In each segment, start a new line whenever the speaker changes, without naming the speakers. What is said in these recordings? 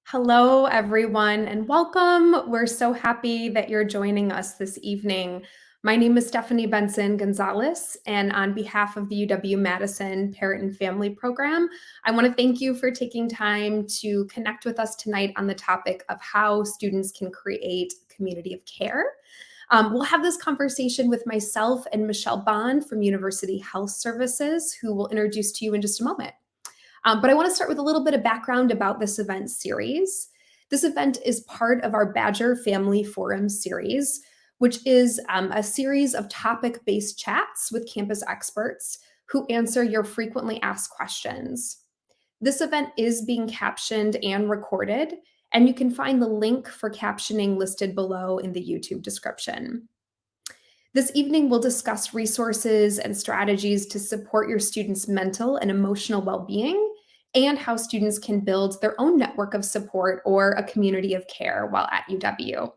Hello, everyone, and welcome. We're so happy that you're joining us this evening. My name is Stephanie Benson Gonzalez, and on behalf of the UW-Madison Parent and Family Program, I want to thank you for taking time to connect with us tonight on the topic of how students can create a community of care. We'll have this conversation with myself and Michelle Bond from University Health Services, who we'll introduce to you in just a moment. But I want to start with a little bit of background about this event series. This event is part of our Badger Family Forum series, which is a series of topic-based chats with campus experts who answer your frequently asked questions. This event is being captioned and recorded, and you can find the link for captioning listed below in the YouTube description. This evening, we'll discuss resources and strategies to support your students' mental and emotional well-being, and how students can build their own network of support or a community of care while at UW.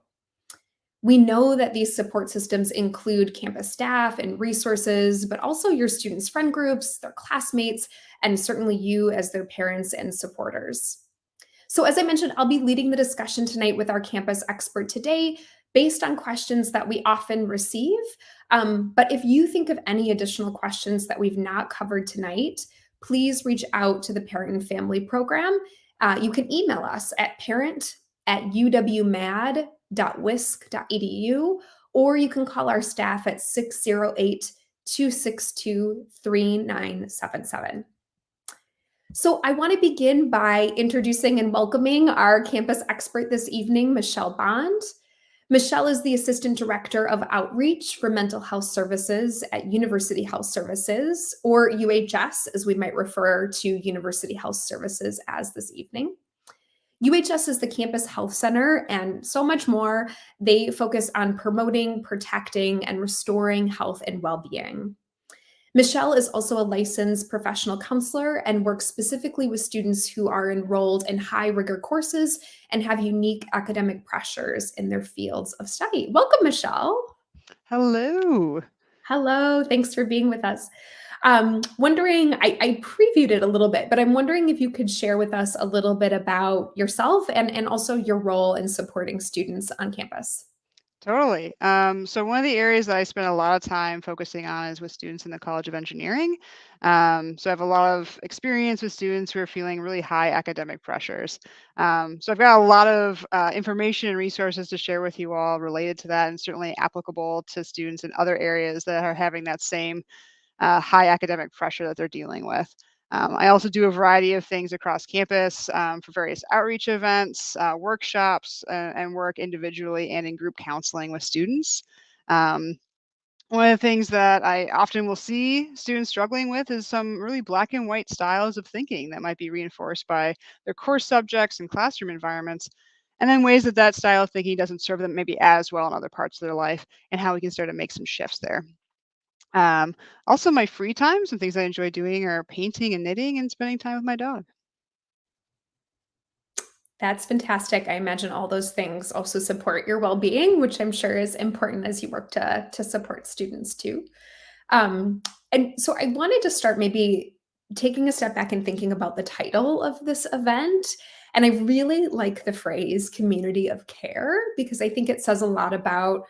We know that these support systems include campus staff and resources, but also your students' friend groups, their classmates, and certainly you as their parents and supporters. So as I mentioned, I'll be leading the discussion tonight with our campus expert today based on questions that we often receive. But if you think of any additional questions that we've not covered tonight, please reach out to the Parent and Family Program. You can email us at parent@uwmad.wisc.edu, or you can call our staff at 608-262-3977. So I want to begin by introducing and welcoming our campus expert this evening, Michelle Bond. Michelle is the Assistant Director of Outreach for Mental Health Services at University Health Services, or UHS, as we might refer to University Health Services as this evening. UHS is the campus health center and so much more. They focus on promoting, protecting, and restoring health and well-being. Michelle is also a licensed professional counselor and works specifically with students who are enrolled in high rigor courses and have unique academic pressures in their fields of study. Welcome, Michelle.
Hello.
Hello, thanks for being with us. Wondering, I previewed it a little bit, but I'm wondering if you could share with us a little bit about yourself and also your role in supporting students on campus.
Totally. So one of the areas that I spend a lot of time focusing on is with students in the College of Engineering. So I have a lot of experience with students who are feeling really high academic pressures. So I've got a lot of information and resources to share with you all related to that, and certainly applicable to students in other areas that are having that same high academic pressure that they're dealing with. I also do a variety of things across campus for various outreach events, workshops, and work individually and in group counseling with students. Um, One of the things that I often will see students struggling with is some really black and white styles of thinking that might be reinforced by their course subjects and classroom environments, and then ways that that style of thinking doesn't serve them maybe as well in other parts of their life, and how we can start to make some shifts there. Um, Also, my free time, some things I enjoy doing are painting and knitting and spending time with my dog.
That's fantastic. I imagine all those things also support your well-being, which I'm sure is important as you work to support students too. Um, and so I wanted to start maybe taking a step back and thinking about the title of this event. And I really like the phrase community of care because I think it says a lot about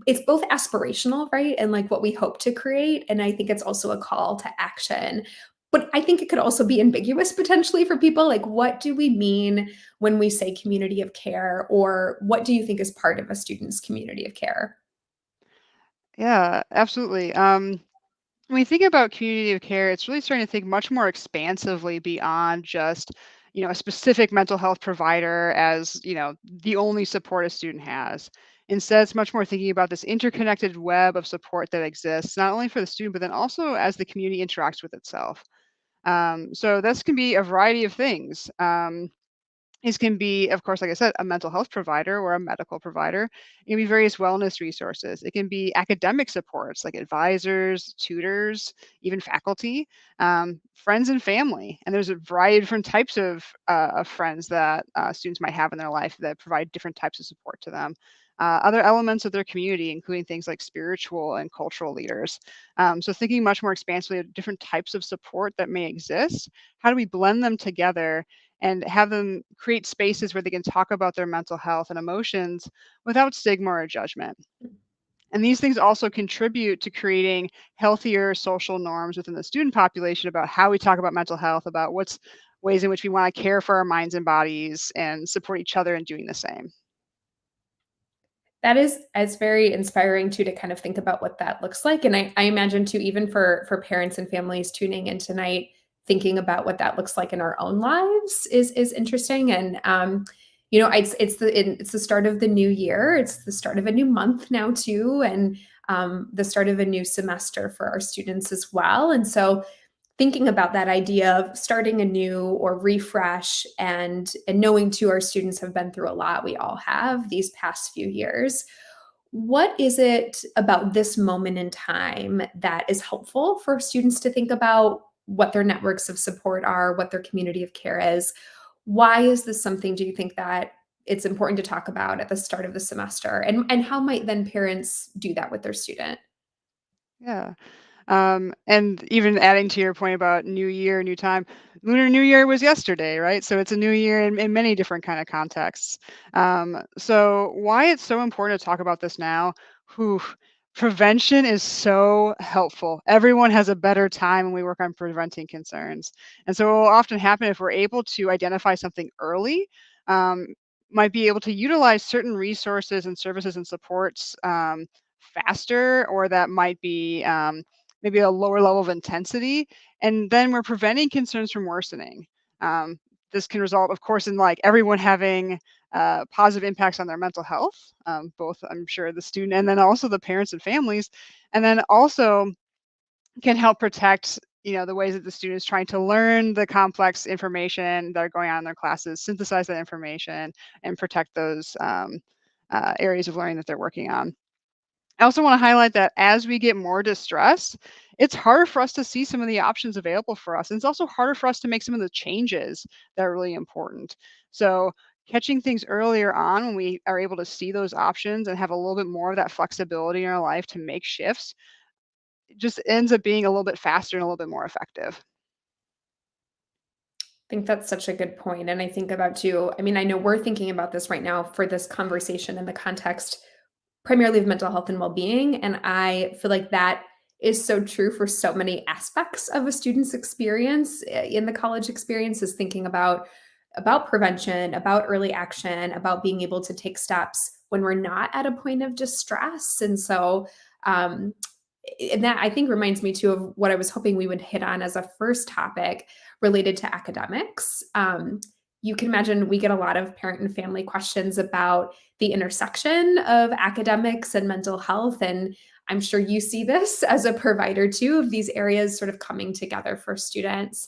it's both aspirational, right? And like what we hope to create. And I think it's also a call to action. But I think it could also be ambiguous potentially for people. Like, what do we mean when we say community of care, or what do you think is part of a student's community of care?
Yeah, absolutely. When we think about community of care, it's really starting to think much more expansively beyond just, a specific mental health provider as, the only support a student has. Instead, it's much more thinking about this interconnected web of support that exists, not only for the student, but then also as the community interacts with itself. So this can be a variety of things. These can be, of course, like I said, a mental health provider or a medical provider. It can be various wellness resources. It can be academic supports like advisors, tutors, even faculty, friends and family. And there's a variety of different types of friends that students might have in their life that provide different types of support to them. Other elements of their community, including things like spiritual and cultural leaders. So, thinking much more expansively of different types of support that may exist, how do we blend them together and have them create spaces where they can talk about their mental health and emotions without stigma or judgment. And these things also contribute to creating healthier social norms within the student population about how we talk about mental health, about what's ways in which we want to care for our minds and bodies and support each other in doing the same.
That is it's very inspiring too to kind of think about what that looks like. And I imagine too, even for parents and families tuning in tonight, thinking about what that looks like in our own lives is interesting. And it's the start of the new year. It's the start of a new month now too, and the start of a new semester for our students as well. And so thinking about that idea of starting anew or refresh, and knowing too our students have been through a lot, we all have these past few years. What is it about this moment in time that is helpful for students to think about what their networks of support are, what their community of care is? Why is this something, do you think, that it's important to talk about at the start of the semester, and how might then parents do that with their student?
Yeah. And even adding to your point about new year, new time, Lunar New Year was yesterday, right? So it's a new year in many different kind of contexts. So why it's so important to talk about this now? Whew, prevention is so helpful. Everyone has a better time when we work on preventing concerns. And so what will often happen if we're able to identify something early, um, might be able to utilize certain resources and services and supports faster, or that might be maybe a lower level of intensity, and then we're preventing concerns from worsening. Um, this can result, of course, in like everyone having positive impacts on their mental health, both I'm sure the student and then also the parents and families, and then also can help protect the ways that the student is trying to learn the complex information that are going on in their classes, synthesize that information, and protect those areas of learning that they're working on. I also want to highlight that as we get more distressed, it's harder for us to see some of the options available for us. And it's also harder for us to make some of the changes that are really important. So, catching things earlier on when we are able to see those options and have a little bit more of that flexibility in our life to make shifts, it just ends up being a little bit faster and a little bit more effective.
I think that's such a good point. And I think about too, I mean, I know we're thinking about this right now for this conversation in the context primarily of mental health and well-being. And I feel like that is so true for so many aspects of a student's experience in the college experience, is thinking about prevention, about early action, about being able to take steps when we're not at a point of distress. And so um, and that I think reminds me too of what I was hoping we would hit on as a first topic related to academics. You can imagine we get a lot of parent and family questions about the intersection of academics and mental health. And I'm sure you see this as a provider too, of these areas sort of coming together for students.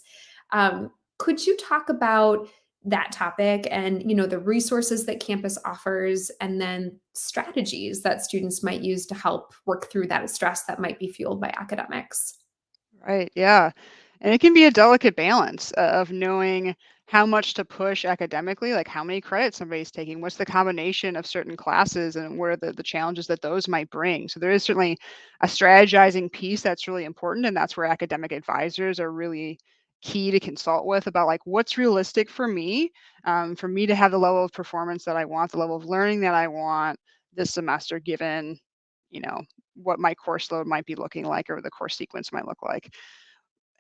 Could you talk about that topic, and the resources that campus offers, and then strategies that students might use to help work through that stress that might be fueled by academics?
Right. Yeah. And it can be a delicate balance of knowing how much to push academically, like how many credits somebody's taking, what's the combination of certain classes, and what are the challenges that those might bring. So there is certainly a strategizing piece that's really important. And that's where academic advisors are really key to consult with about like what's realistic for me to have the level of performance that I want, the level of learning that I want this semester, given, you know, what my course load might be looking like or the course sequence might look like.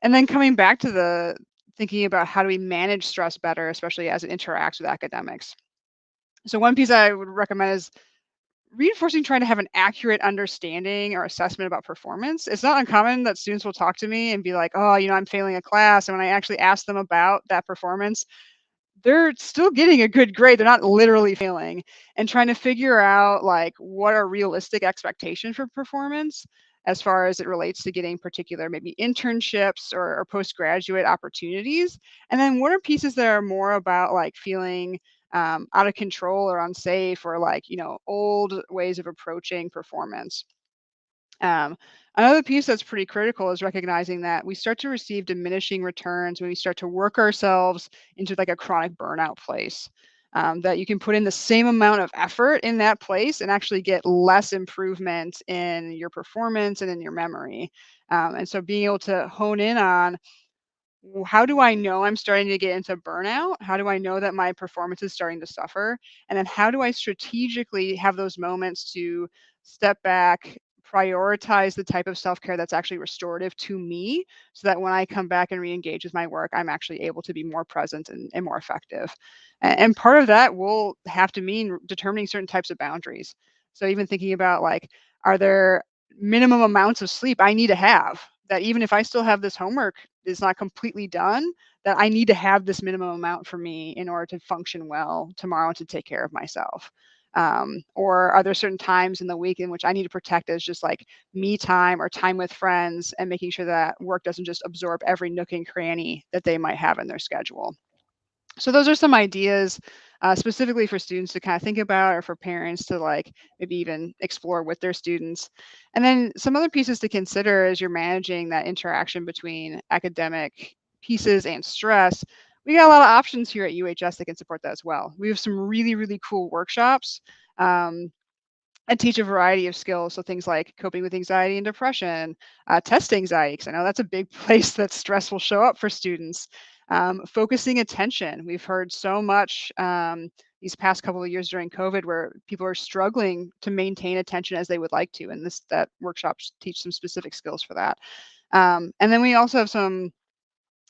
And then coming back to the thinking about how do we manage stress better, especially as it interacts with academics. So one piece I would recommend is reinforcing trying to have an accurate understanding or assessment about performance. It's not uncommon that students will talk to me and be like, "Oh, I'm failing a class." And when I actually ask them about that performance, they're still getting a good grade. They're not literally failing, and trying to figure out like what are realistic expectations for performance as far as it relates to getting particular maybe internships or postgraduate opportunities. And then what are pieces that are more about like feeling out of control or unsafe or like, old ways of approaching performance. Um, Another piece that's pretty critical is recognizing that we start to receive diminishing returns when we start to work ourselves into like a chronic burnout place. That you can put in the same amount of effort in that place and actually get less improvement in your performance and in your memory. And so being able to hone in on how do I know I'm starting to get into burnout? How do I know that my performance is starting to suffer? And then how do I strategically have those moments to step back, prioritize the type of self-care that's actually restorative to me so that when I come back and re-engage with my work, I'm actually able to be more present and more effective. And part of that will have to mean determining certain types of boundaries. So even thinking about like, are there minimum amounts of sleep I need to have that even if I still have this homework is not completely done, that I need to have this minimum amount for me in order to function well tomorrow to take care of myself. Or are there certain times in the week in which I need to protect as just like me time or time with friends and making sure that work doesn't just absorb every nook and cranny that they might have in their schedule. So those are some ideas specifically for students to kind of think about or for parents to like maybe even explore with their students. And then some other pieces to consider as you're managing that interaction between academic pieces and stress. We got a lot of options here at UHS that can support that as well. We have some really, really cool workshops. Um, and teach a variety of skills. So things like coping with anxiety and depression, test anxiety, because I know that's a big place that stress will show up for students. Focusing attention. We've heard so much these past couple of years during COVID where people are struggling to maintain attention as they would like to, and that workshops teach some specific skills for that. And then we also have some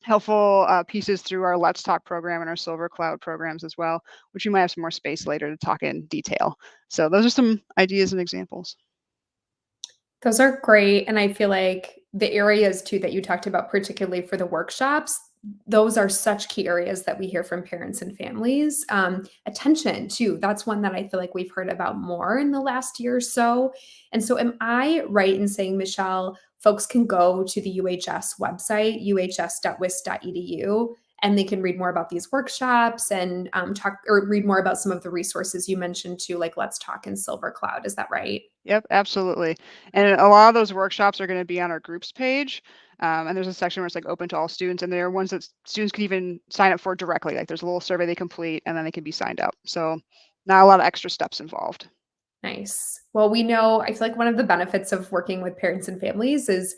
helpful pieces through our Let's Talk program and our Silver Cloud programs as well, which we might have some more space later to talk in detail. So those are some ideas and examples.
Those are great, and I feel like the areas too that you talked about, particularly for the workshops, those are such key areas that we hear from parents and families. Attention too, that's one that I feel like we've heard about more in the last year or so. And so am I right in saying, Michelle, folks can go to the UHS website, uhs.wis.edu, and they can read more about these workshops and talk or read more about some of the resources you mentioned too, like Let's Talk and Silver Cloud. Is that right?
Yep, absolutely. And a lot of those workshops are going to be on our groups page. And there's a section where it's like open to all students, and there are ones that students can even sign up for directly. Like there's a little survey they complete, and then they can be signed up. So not a lot of extra steps involved.
Nice. Well, we know, I feel like one of the benefits of working with parents and families is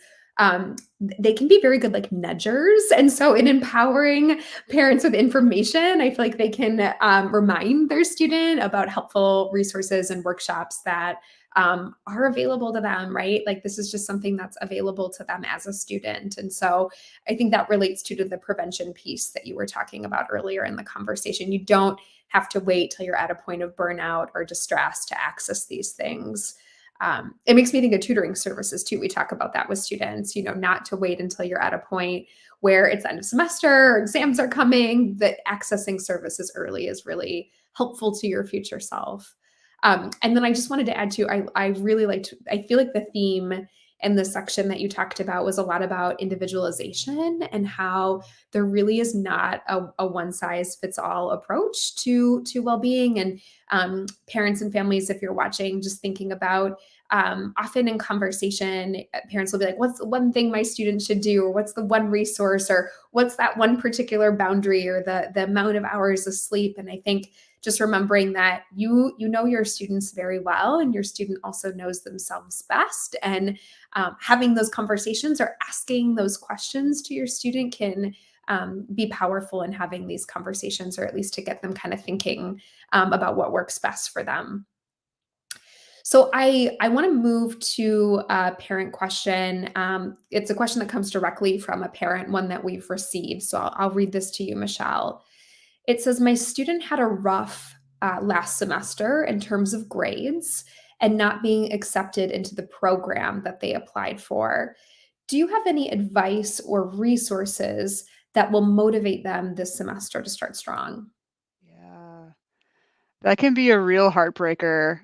they can be very good like nudgers. And so, in empowering parents with information, I feel like they can remind their student about helpful resources and workshops that are available to them, right? Like, this is just something that's available to them as a student. And so, I think that relates to the prevention piece that you were talking about earlier in the conversation. You don't have to wait till you're at a point of burnout or distress to access these things. It makes me think of tutoring services too. We talk about that with students, not to wait until you're at a point where it's end of semester or exams are coming, that accessing services early is really helpful to your future self. And then I just wanted to add to, I really liked, I feel like the theme in the section that you talked about was a lot about individualization and how there really is not a one size fits all approach to well-being. And parents and families, if you're watching, just thinking about often in conversation, parents will be like, what's the one thing my students should do? Or what's the one resource? Or what's that one particular boundary or the amount of hours of sleep? And I think just remembering that you know your students very well, and your student also knows themselves best. And having those conversations or asking those questions to your student can be powerful in having these conversations, or at least to get them kind of thinking about what works best for them. So I want to move to a parent question. It's a question that comes directly from a parent, one that we've received. So I'll read this to you, Michelle. It says, my student had a rough last semester in terms of grades and not being accepted into the program that they applied for. Do you have any advice or resources that will motivate them this semester to start strong?
Yeah. That can be a real heartbreaker.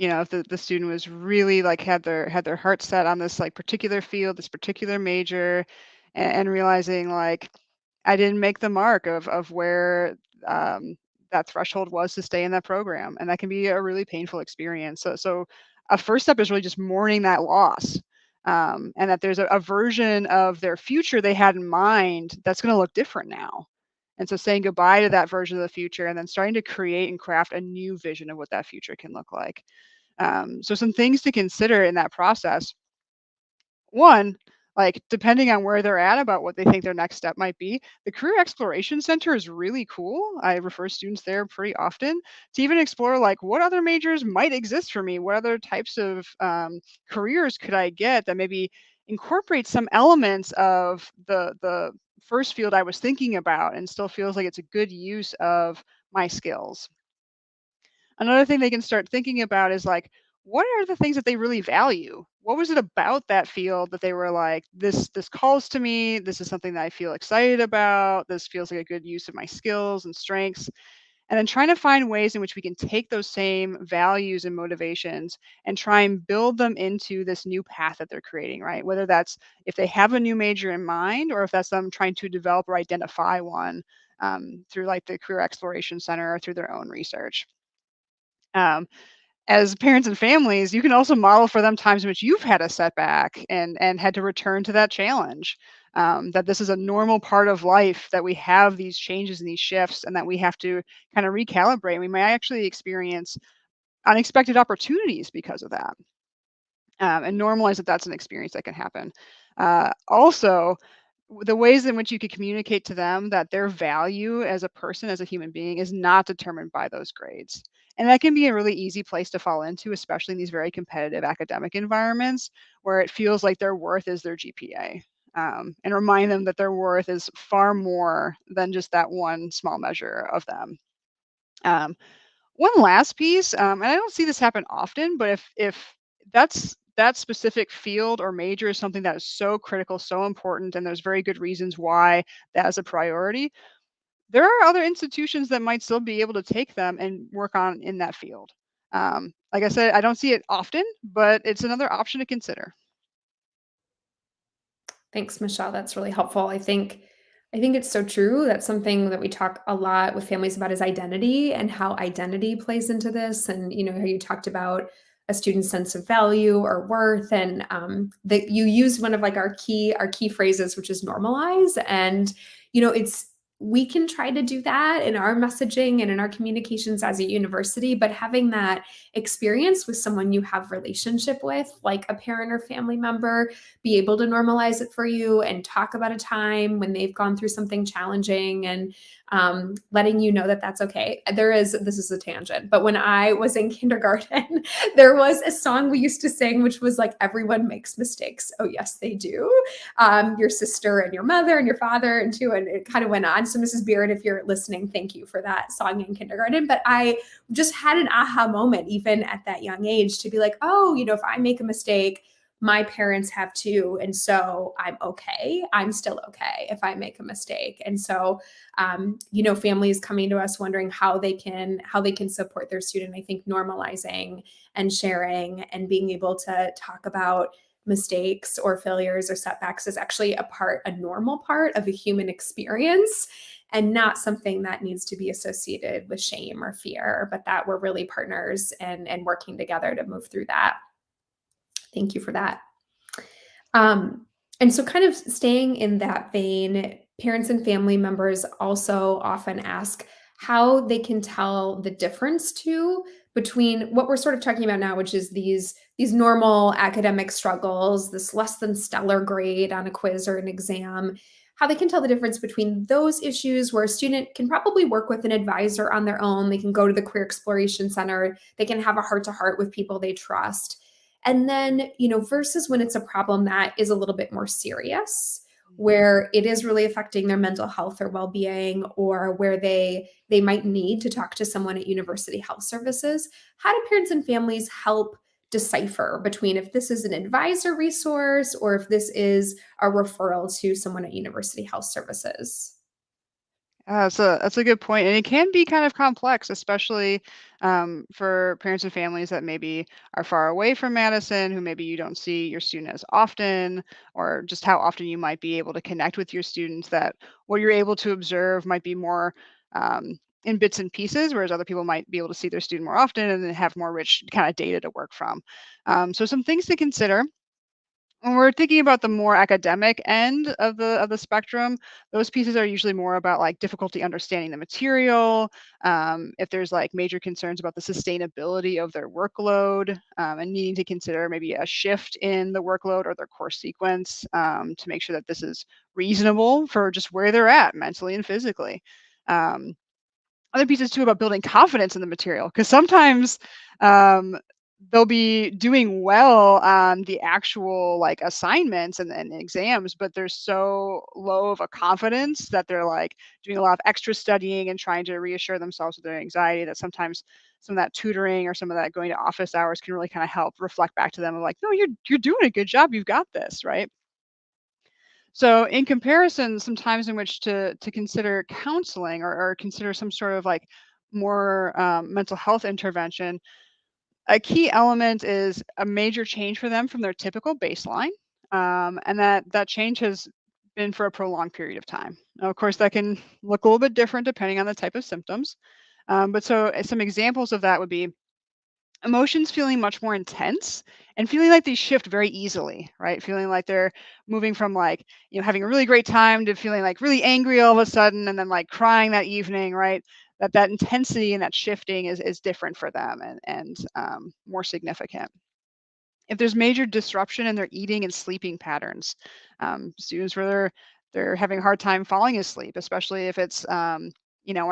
If the student was really like had their heart set on this like particular field, this particular major, and realizing like I didn't make the mark of where um, that threshold was to stay in that program, and that can be a really painful experience. So a first step is really just mourning that loss, and that there's a version of their future they had in mind that's going to look different now. And so saying goodbye to that version of the future and then starting to create and craft a new vision of what that future can look like. So some things to consider in that process. One, like depending on where they're at about what they think their next step might be, the Career Exploration Center is really cool. I refer students there pretty often to even explore like what other majors might exist for me. What other types of careers could I get that maybe incorporate some elements of the first field I was thinking about and still feels like it's a good use of my skills. Another thing they can start thinking about is like, what are the things that they really value? What was it about that field that they were like, this calls to me, this is something that I feel excited about, this feels like a good use of my skills and strengths. And then trying to find ways in which we can take those same values and motivations and try and build them into this new path that they're creating, right? Whether that's if they have a new major in mind or if that's them trying to develop or identify one through like the Career Exploration Center or through their own research. Um, as parents and families, you can also model for them times in which you've had a setback and had to return to that challenge. That this is a normal part of life, that we have these changes and these shifts, and that we have to kind of recalibrate. We may actually experience unexpected opportunities because of that, and normalize that that's an experience that can happen. Also, the ways in which you could communicate to them that their value as a person, as a human being, is not determined by those grades. And that can be a really easy place to fall into, especially in these very competitive academic environments where it feels like their worth is their GPA. And remind them that their worth is far more than just that one small measure of them. Um, One last piece, and I don't see this happen often, but if that specific field or major is something that is so critical, so important, and there's very good reasons why that is a priority, there are other institutions that might still be able to take them and work on in that field. Like I said, I don't see it often, but it's another option to consider.
Thanks, Michelle. That's really helpful. I think it's so true. That's something that we talk a lot with families about is identity and how identity plays into this. And how you talked about a student's sense of value or worth, and that you used one of like our key phrases, which is normalize. And it's we can try to do that in our messaging and in our communications as a university, but having that experience with someone you have relationship with, like a parent or family member, be able to normalize it for you and talk about a time when they've gone through something challenging, and letting you know that that's okay. This is a tangent, but when I was in kindergarten, there was a song we used to sing, which was like, everyone makes mistakes. Oh, yes, they do. Your sister and your mother and your father, and too. And it kind of went on. So, Mrs. Beard, if you're listening, thank you for that song in kindergarten. But I just had an aha moment, even at that young age, to be like, oh, if I make a mistake, my parents have too, and so I'm okay. I'm still okay if I make a mistake. And so families coming to us wondering how they can support their student. I think normalizing and sharing and being able to talk about mistakes or failures or setbacks is actually a normal part of a human experience, and not something that needs to be associated with shame or fear, but that we're really partners and working together to move through that. Thank you for that. Um, and so, kind of staying in that vein, parents and family members also often ask how they can tell the difference too between what we're sort of talking about now, which is these normal academic struggles, this less than stellar grade on a quiz or an exam. how they can tell the difference between those issues where a student can probably work with an advisor on their own. They can go to the Career Exploration Center, they can have a heart to heart with people they trust. And then, versus when it's a problem that is a little bit more serious, where it is really affecting their mental health or well-being, or where they might need to talk to someone at University Health Services. How do parents and families help decipher between if this is an advisor resource or if this is a referral to someone at University Health Services?
That's a good point, and it can be kind of complex, especially for parents and families that maybe are far away from Madison, who maybe you don't see your student as often, or just how often you might be able to connect with your students. That what you're able to observe might be more in bits and pieces, whereas other people might be able to see their student more often and then have more rich kind of data to work from. So some things to consider when we're thinking about the more academic end of the spectrum, those pieces are usually more about like difficulty understanding the material, if there's like major concerns about the sustainability of their workload, and needing to consider maybe a shift in the workload or their course sequence, to make sure that this is reasonable for just where they're at mentally and physically. Um, Other pieces too about building confidence in the material because sometimes um, they'll be doing well on the actual like assignments and exams, but they're so low of a confidence that they're like doing a lot of extra studying and trying to reassure themselves with their anxiety that sometimes some of that tutoring or some of that going to office hours can really kind of help reflect back to them of like, no, you're doing a good job, you've got this, right? So in comparison, some times in which to consider counseling or consider some sort of like more mental health intervention, a key element is a major change for them from their typical baseline, and that change has been for a prolonged period of time. Now, of course, that can look a little bit different depending on the type of symptoms. But so some examples of that would be emotions feeling much more intense and feeling like they shift very easily, right? Feeling like they're moving from like, having a really great time to feeling like really angry all of a sudden and then like crying that evening, right? That intensity and that shifting is different for them and more significant. If there's major disruption in their eating and sleeping patterns, students where they're having a hard time falling asleep, especially if it's an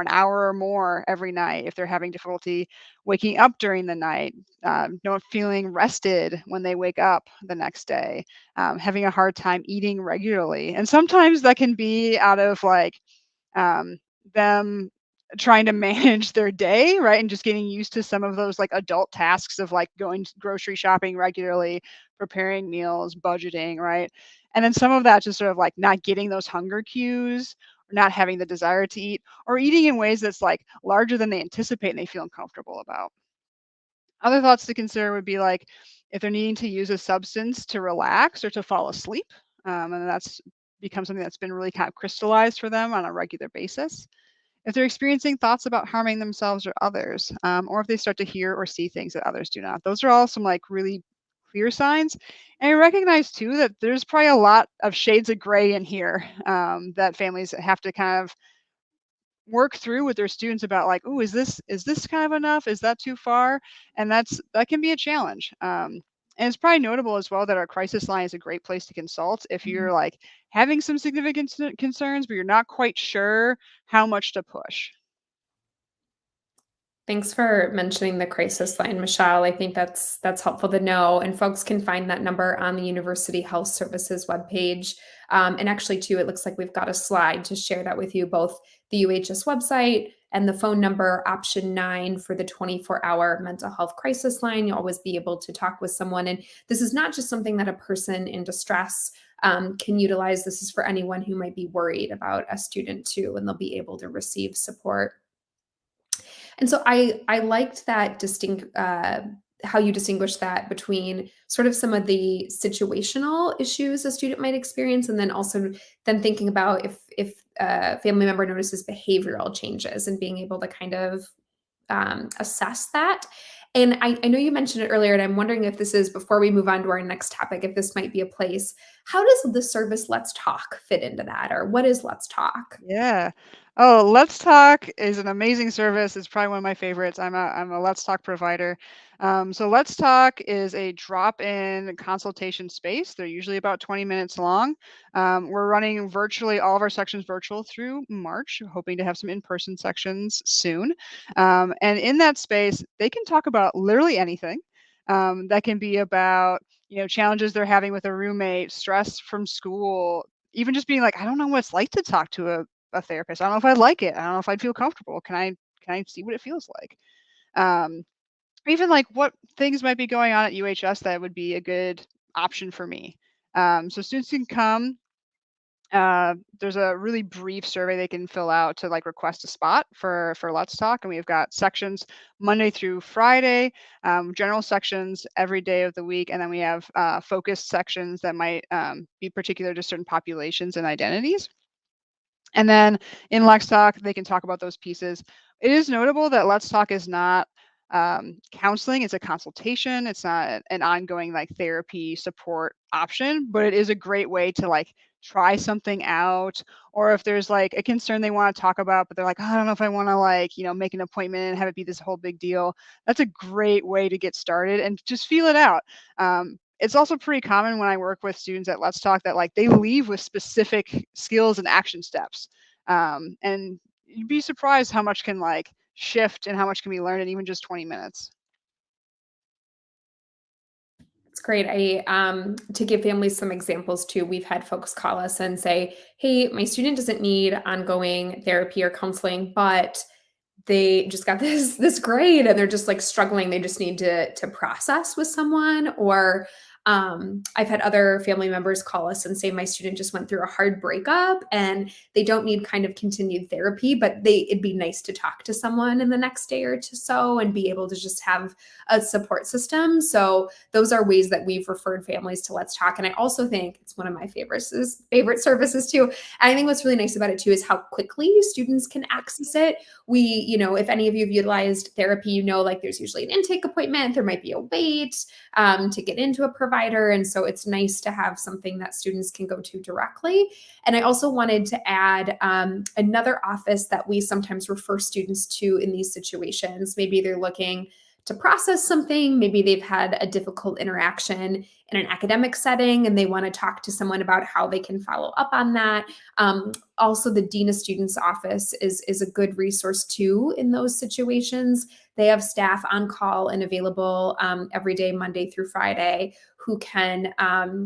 hour or more every night. If they're having difficulty waking up during the night, not feeling rested when they wake up the next day, having a hard time eating regularly, and sometimes that can be out of like um, them trying to manage their day, right? And just getting used to some of those like adult tasks of like going grocery shopping regularly, preparing meals, budgeting, right? And then some of that just sort of like not getting those hunger cues, or not having the desire to eat, or eating in ways that's like larger than they anticipate and they feel uncomfortable about. Other thoughts to consider would be like if they're needing to use a substance to relax or to fall asleep, and that's become something that's been really kind of crystallized for them on a regular basis. If they're experiencing thoughts about harming themselves or others, or if they start to hear or see things that others do not. Those are all some like really clear signs. And I recognize too that there's probably a lot of shades of gray in here, that families have to kind of work through with their students about like, oh, is this kind of enough? Is that too far? And that can be a challenge. And it's probably notable as well that our crisis line is a great place to consult if you're like having some significant concerns, but you're not quite sure how much to push.
Thanks for mentioning the crisis line, Michelle. I think that's helpful to know, and folks can find that number on the University Health Services webpage. And actually, too, it looks like we've got a slide to share that with you, both the UHS website and the phone number option 9 for the 24-hour mental health crisis line. You'll always be able to talk with someone, and this is not just something that a person in distress can utilize. This is for anyone who might be worried about a student too, and they'll be able to receive support. And so I liked that distinct how you distinguish that between sort of some of the situational issues a student might experience, and then also then thinking about if a family member notices behavioral changes and being able to kind of assess that. And I know you mentioned it earlier, and I'm wondering if this is before we move on to our next topic, if this might be a place. How does the service Let's Talk fit into that, or what is Let's Talk?
Yeah. Oh, Let's Talk is an amazing service. It's probably one of my favorites. I'm a Let's Talk provider. So Let's Talk is a drop-in consultation space. They're usually about 20 minutes long. We're running virtually all of our sections virtual through March, hoping to have some in-person sections soon. And in that space, they can talk about literally anything. That can be about challenges they're having with a roommate, stress from school, even just being like, I don't know what it's like to talk to a therapist. I don't know if I'd like it. I don't know if I'd feel comfortable. Can I see what it feels like? Um, even like what things might be going on at UHS that would be a good option for me. So students can come. There's a really brief survey they can fill out to like request a spot for Let's Talk, and we've got sections Monday through Friday, general sections every day of the week, and then we have focused sections that might be particular to certain populations and identities. And then in Let's Talk, they can talk about those pieces. It is notable that Let's Talk is not counseling, it's a consultation. It's not an ongoing like therapy support option, but it is a great way to like try something out. Or if there's like a concern they want to talk about, but they're like, "Oh, I don't know if I want to like, make an appointment and have it be this whole big deal." That's a great way to get started and just feel it out. It's also pretty common when I work with students at Let's Talk that like they leave with specific skills and action steps. And you'd be surprised how much can like shift and how much can be learned in even just 20 minutes.
It's great. To give families some examples too, we've had folks call us and say, "Hey, my student doesn't need ongoing therapy or counseling, but they just got this grade and they're just like struggling. They just need to process with someone." Or I've had other family members call us and say, "My student just went through a hard breakup and they don't need kind of continued therapy, but it'd be nice to talk to someone in the next day or two so and be able to just have a support system." So those are ways that we've referred families to Let's Talk. And I also think it's one of my favorite services too. And I think what's really nice about it too is how quickly students can access it. If any of you have utilized therapy, like there's usually an intake appointment, there might be a wait to get into a provider. And so it's nice to have something that students can go to directly. And I also wanted to add another office that we sometimes refer students to in these situations. Maybe they're looking to process something. Maybe they've had a difficult interaction in an academic setting and they want to talk to someone about how they can follow up on that. Also, the Dean of Students office is a good resource too in those situations. They have staff on call and available every day, Monday through Friday, who can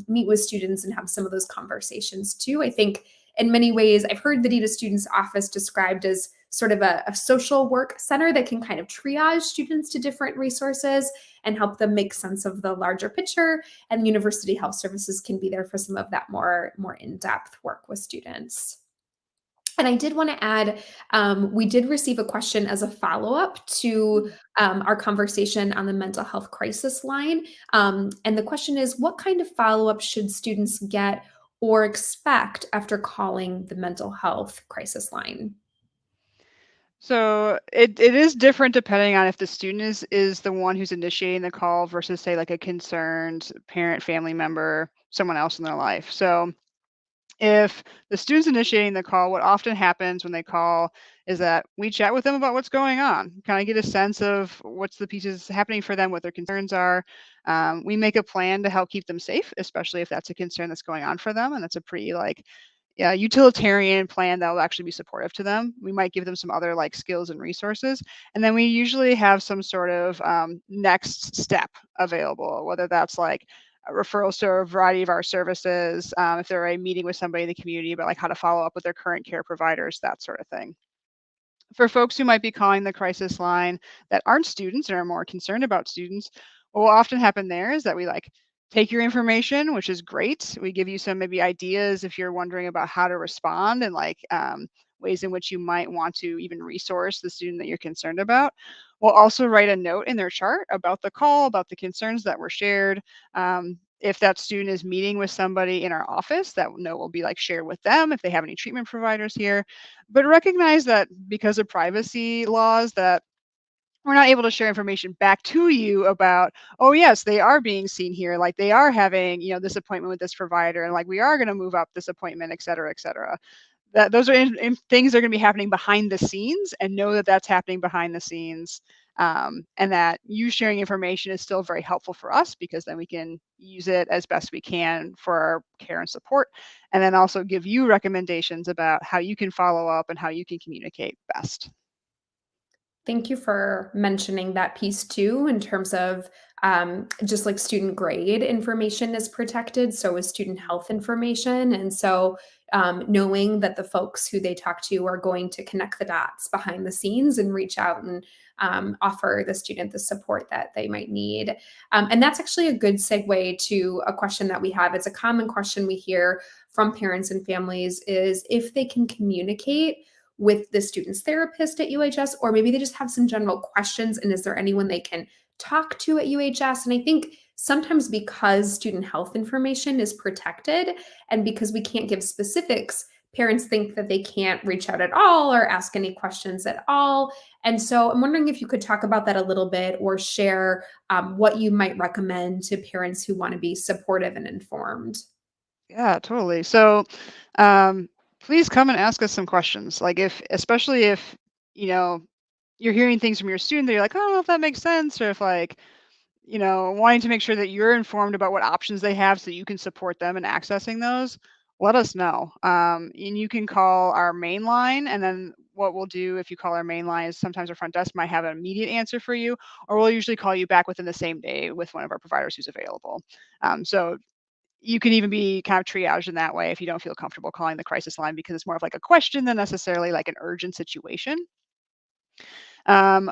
meet with students and have some of those conversations too. I think in many ways, I've heard the Dean of Students office described as sort of a social work center that can kind of triage students to different resources and help them make sense of the larger picture. And University Health Services can be there for some of that more in-depth work with students. And I did want to add, we did receive a question as a follow-up to our conversation on the mental health crisis line. And the question is, what kind of follow-up should students get or expect after calling the mental health crisis line?
So it is different depending on if the student is the one who's initiating the call versus say like a concerned parent, family member, someone else in their life. So if the student's initiating the call, what often happens when they call is that we chat with them about what's going on, kind of get a sense of what's the pieces happening for them, what their concerns are. We make a plan to help keep them safe, especially if that's a concern that's going on for them, and that's a pretty like yeah, utilitarian plan that will actually be supportive to them. We might give them some other like skills and resources, and then we usually have some sort of next step available, whether that's like referrals to a variety of our services, if they're a meeting with somebody in the community about like how to follow up with their current care providers, that sort of thing. For folks who might be calling the crisis line that aren't students and are more concerned about students, what will often happen there is that we like take your information, which is great. We give you some maybe ideas if you're wondering about how to respond and like ways in which you might want to even resource the student that you're concerned about. We'll also write a note in their chart about the call, about the concerns that were shared. If that student is meeting with somebody in our office, that note will be like shared with them if they have any treatment providers here. But recognize that because of privacy laws, that we're not able to share information back to you about, oh yes, they are being seen here, like they are having, this appointment with this provider, and like we are going to move up this appointment, et cetera, et cetera. That those are things that are going to be happening behind the scenes, and know that that's happening behind the scenes. And that you sharing information is still very helpful for us, because then we can use it as best we can for our care and support, and then also give you recommendations about how you can follow up and how you can communicate best.
Thank you for mentioning that piece too, in terms of just like student grade information is protected, so is student health information. And so knowing that the folks who they talk to are going to connect the dots behind the scenes and reach out and offer the student the support that they might need. And that's actually a good segue to a question that we have. It's a common question we hear from parents and families is if they can communicate with the student's therapist at UHS, or maybe they just have some general questions. And is there anyone they can talk to at UHS? And I think sometimes because student health information is protected and because we can't give specifics, parents think that they can't reach out at all or ask any questions at all. And so I'm wondering if you could talk about that a little bit or share what you might recommend to parents who want to be supportive and informed.
Yeah, totally. So, um, please come and ask us some questions. Like, especially if, you know, you're hearing things from your student that you're like, "Oh, I don't know if that makes sense," or if like, wanting to make sure that you're informed about what options they have so you can support them in accessing those, let us know. And you can call our main line, and then what we'll do if you call our main line is sometimes our front desk might have an immediate answer for you, or we'll usually call you back within the same day with one of our providers who's available. So you can even be kind of triaged in that way if you don't feel comfortable calling the crisis line, because it's more of like a question than necessarily like an urgent situation. Um,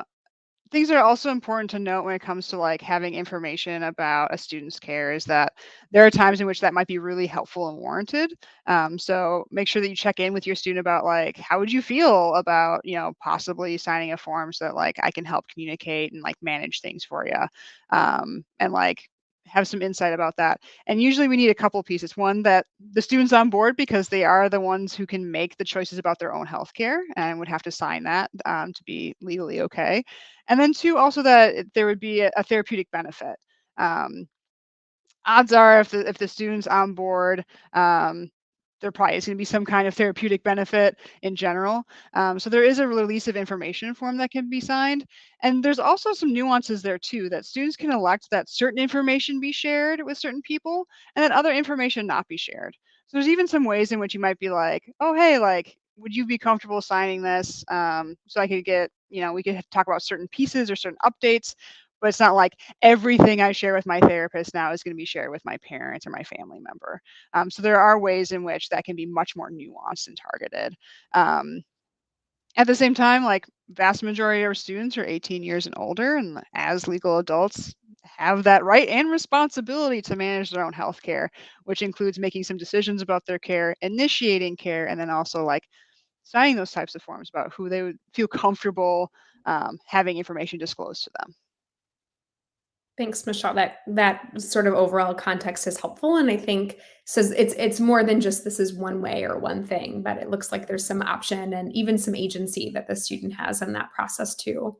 Things that are also important to note when it comes to like having information about a student's care is that there are times in which that might be really helpful and warranted. So make sure that you check in with your student about like how would you feel about possibly signing a form so that like I can help communicate and like manage things for you, and like have some insight about that. And usually we need a couple pieces. One, that the student's on board because they are the ones who can make the choices about their own health care and would have to sign that, to be legally okay. And then two, also that there would be a therapeutic benefit. Um, Odds are if the student's on board, um, there probably is going to be some kind of therapeutic benefit in general. So there is a release of information form that can be signed. And there's also some nuances there too, that students can elect that certain information be shared with certain people and that other information not be shared. So there's even some ways in which you might be like, oh, hey, like, would you be comfortable signing this? So I could get, we could talk about certain pieces or certain updates, but it's not like everything I share with my therapist now is going to be shared with my parents or my family member. So there are ways in which that can be much more nuanced and targeted. Um, at the same time, like vast majority of our students are 18 years and older, and as legal adults have that right and responsibility to manage their own health care, which includes making some decisions about their care, initiating care, and then also like signing those types of forms about who they would feel comfortable having information disclosed to them.
Thanks, Michelle. That sort of overall context is helpful, and I think says it's more than just this is one way or one thing, but it looks like there's some option and even some agency that the student has in that process too.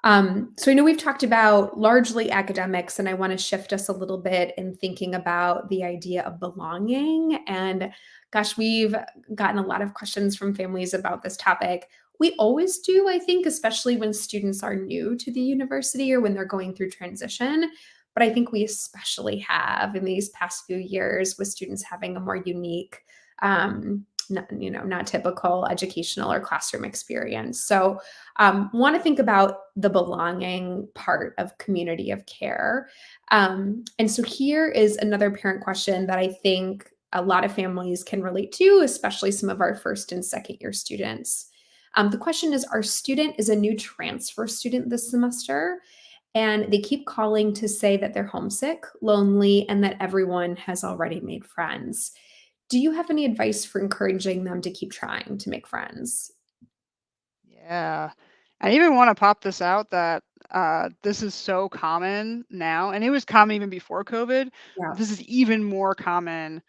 So I know we've talked about largely academics, and I want to shift us a little bit in thinking about the idea of belonging. And gosh, we've gotten a lot of questions from families about this topic. We always do, I think, especially when students are new to the university or when they're going through transition. But I think we especially have in these past few years with students having a more unique, not typical educational or classroom experience. So want to think about the belonging part of community of care. And so here is another parent question that I think a lot of families can relate to, especially some of our first and second year students. The question is our student is a new transfer student this semester, and they keep calling to say that they're homesick, lonely, and that everyone has already made friends. Do you have any advice for encouraging them to keep trying to make friends?
Yeah. I even want to pop this out that this is so common now, and it was common even before COVID.
Yeah.
This is even more common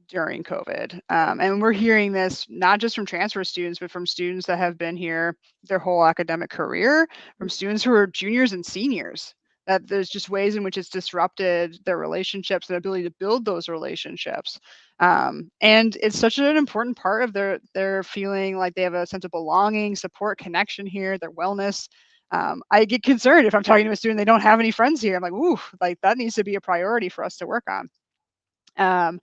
during COVID. And we're hearing this not just from transfer students, but from students that have been here their whole academic career, from students who are juniors and seniors, that there's just ways in which it's disrupted their relationships, their ability to build those relationships. And it's such an important part of their feeling like they have a sense of belonging, support, connection here, their wellness. I get concerned if I'm talking to a student, they don't have any friends here. I'm like, ooh, like that needs to be a priority for us to work on. Um,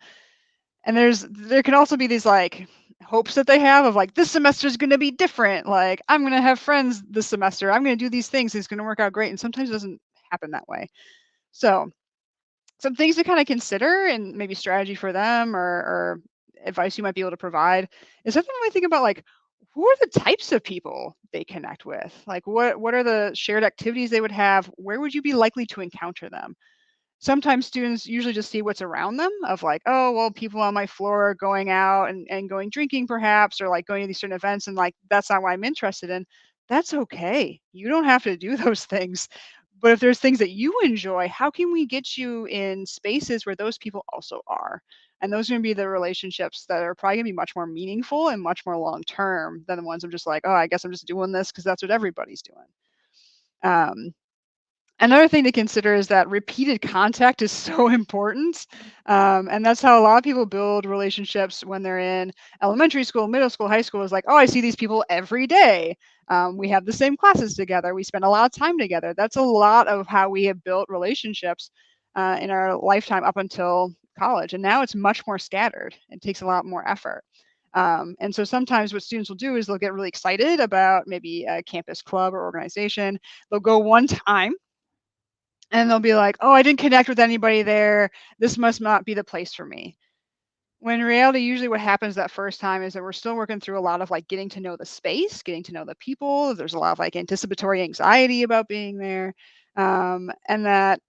and there can also be these like hopes that they have of like this semester is going to be different. Like I'm going to have friends this semester. I'm going to do these things. It's going to work out great. And sometimes it doesn't happen that way. So some things to kind of consider and maybe strategy for them or advice you might be able to provide is definitely think about like who are the types of people they connect with? Like what are the shared activities they would have? Where would you be likely to encounter them? Sometimes students usually just see what's around them of like, oh, well, people on my floor are going out and going drinking perhaps, or like going to these certain events. And like, that's not what I'm interested in. That's okay. You don't have to do those things. But if there's things that you enjoy, how can we get you in spaces where those people also are? And those are going to be the relationships that are probably going to be much more meaningful and much more long term than the ones I'm just like, oh, I guess I'm just doing this because that's what everybody's doing. Um, Another thing to consider is that repeated contact is so important. And that's how a lot of people build relationships when they're in elementary school, middle school, high school is like, oh, I see these people every day. We have the same classes together. We spend a lot of time together. That's a lot of how we have built relationships in our lifetime up until college. And now it's much more scattered. It takes a lot more effort. And so sometimes what students will do is they'll get really excited about maybe a campus club or organization. They'll go one time and they'll be like, "Oh, I didn't connect with anybody there. This must not be the place for me." When in reality, usually what happens that first time is that we're still working through a lot of like getting to know the space, getting to know the people. There's a lot of like anticipatory anxiety about being there. And that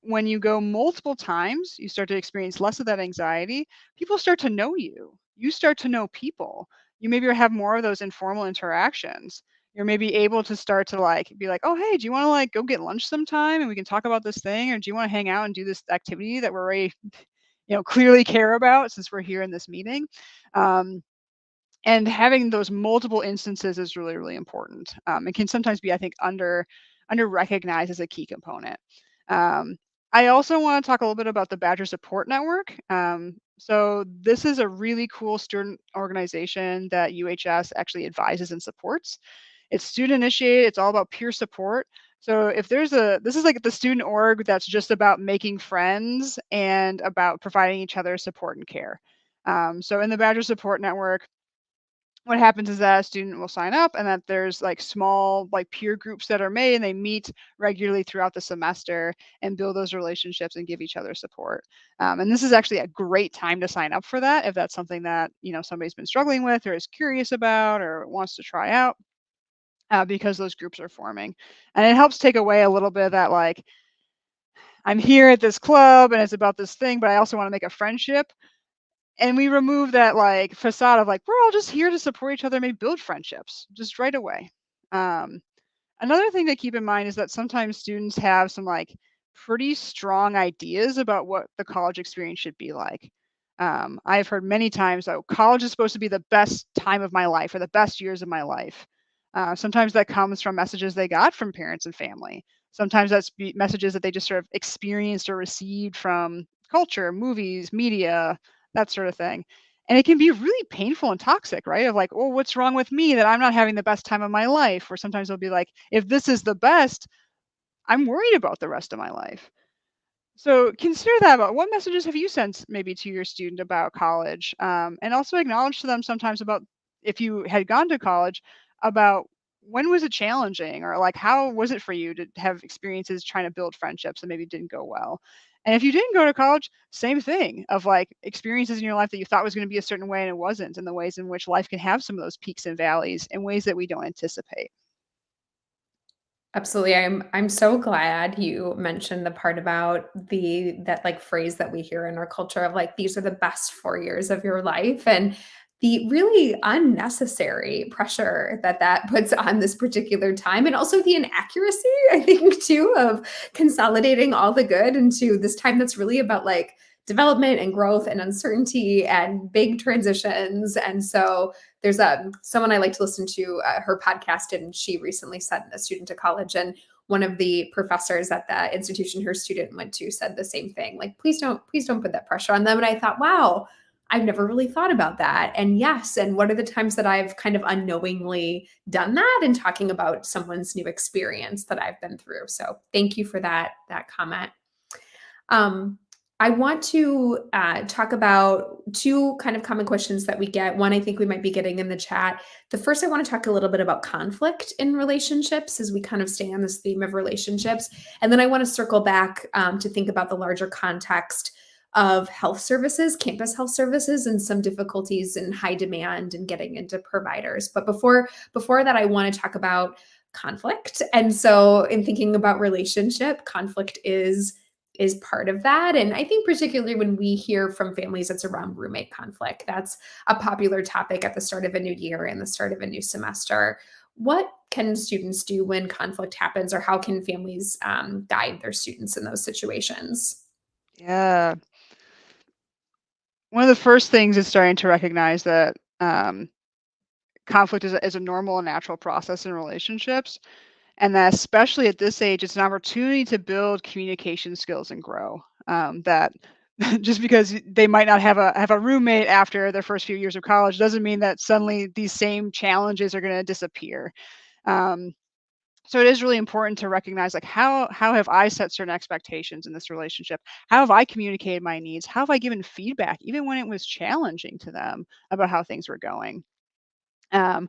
when you go multiple times, you start to experience less of that anxiety. People start to know you. You start to know people. You maybe have more of those informal interactions. You're maybe able to start to like be like, oh, hey, do you want to like go get lunch sometime and we can talk about this thing? Or do you want to hang out and do this activity that we're already, clearly care about since we're here in this meeting? Um, and having those multiple instances is really, really important. It can sometimes be, I think, under recognized as a key component. Um, I also want to talk a little bit about the Badger Support Network. So this is a really cool student organization that UHS actually advises and supports. It's student initiated. It's all about peer support. So if this is like the student org that's just about making friends and about providing each other support and care. So in the Badger Support Network, what happens is that a student will sign up and that there's like small like peer groups that are made and they meet regularly throughout the semester and build those relationships and give each other support. And this is actually a great time to sign up for that if that's something that somebody's been struggling with or is curious about or wants to try out, because those groups are forming. And it helps take away a little bit of that like, I'm here at this club and it's about this thing, but I also want to make a friendship. And we remove that like facade of like we're all just here to support each other, maybe build friendships just right away. Um, Another thing to keep in mind is that sometimes students have some like pretty strong ideas about what the college experience should be like. I've heard many times, oh, college is supposed to be the best time of my life or the best years of my life. Sometimes that comes from messages they got from parents and family. Sometimes that's messages that they just sort of experienced or received from culture, movies, media, that sort of thing. And it can be really painful and toxic, right? Of like, oh, what's wrong with me that I'm not having the best time of my life? Or sometimes they'll be like, if this is the best, I'm worried about the rest of my life. So consider that about what messages have you sent maybe to your student about college, and also acknowledge to them sometimes about if you had gone to college about when was it challenging or like how was it for you to have experiences trying to build friendships that maybe didn't go well. And if you didn't go to college, same thing of like experiences in your life that you thought was going to be a certain way and it wasn't, and the ways in which life can have some of those peaks and valleys in ways that we don't anticipate.
Absolutely. I'm so glad you mentioned the part about that like phrase that we hear in our culture of like these are the best 4 years of your life and the really unnecessary pressure that puts on this particular time and also the inaccuracy I think too of consolidating all the good into this time that's really about like development and growth and uncertainty and big transitions. And so there's someone I like to listen to her podcast, and she recently sent a student to college, and one of the professors at the institution her student went to said the same thing, like, please don't put that pressure on them. And I thought, wow, I've never really thought about that. And yes, and what are the times that I've kind of unknowingly done that and talking about someone's new experience that I've been through. So thank you for that comment. Um, I want to talk about two kind of common questions that we get. One, I think we might be getting in the chat. The first, I want to talk a little bit about conflict in relationships as we kind of stay on this theme of relationships. And then I want to circle back to think about the larger context of health services, campus health services, and some difficulties in high demand and getting into providers. But before that, I want to talk about conflict. And so in thinking about relationship, conflict is part of that. And I think particularly when we hear from families, it's around roommate conflict. That's a popular topic at the start of a new year and the start of a new semester. What can students do when conflict happens, or how can families guide their students in those situations?
Yeah. One of the first things is starting to recognize that conflict is a normal and natural process in relationships. And that especially at this age, it's an opportunity to build communication skills and grow. That just because they might not have a roommate after their first few years of college doesn't mean that suddenly these same challenges are going to disappear. Um, so it is really important to recognize, like, how have I set certain expectations in this relationship? How have I communicated my needs? How have I given feedback even when it was challenging to them about how things were going? Um,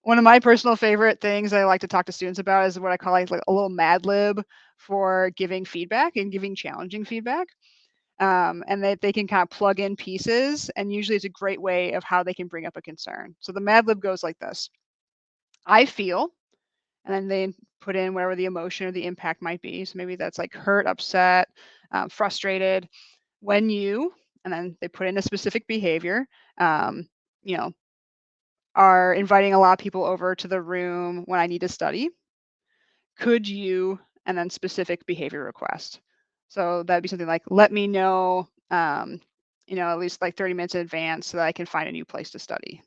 One of my personal favorite things I like to talk to students about is what I call like a little Mad Lib for giving feedback and giving challenging feedback. And that they can kind of plug in pieces, and usually it's a great way of how they can bring up a concern. So the Mad Lib goes like this: I feel, and then they put in whatever the emotion or the impact might be. So maybe that's like hurt, upset, frustrated. When you, and then they put in a specific behavior. Um, you know, are inviting a lot of people over to the room when I need to study. Could you, and then specific behavior request. So that'd be something like, let me know, at least like 30 minutes in advance so that I can find a new place to study.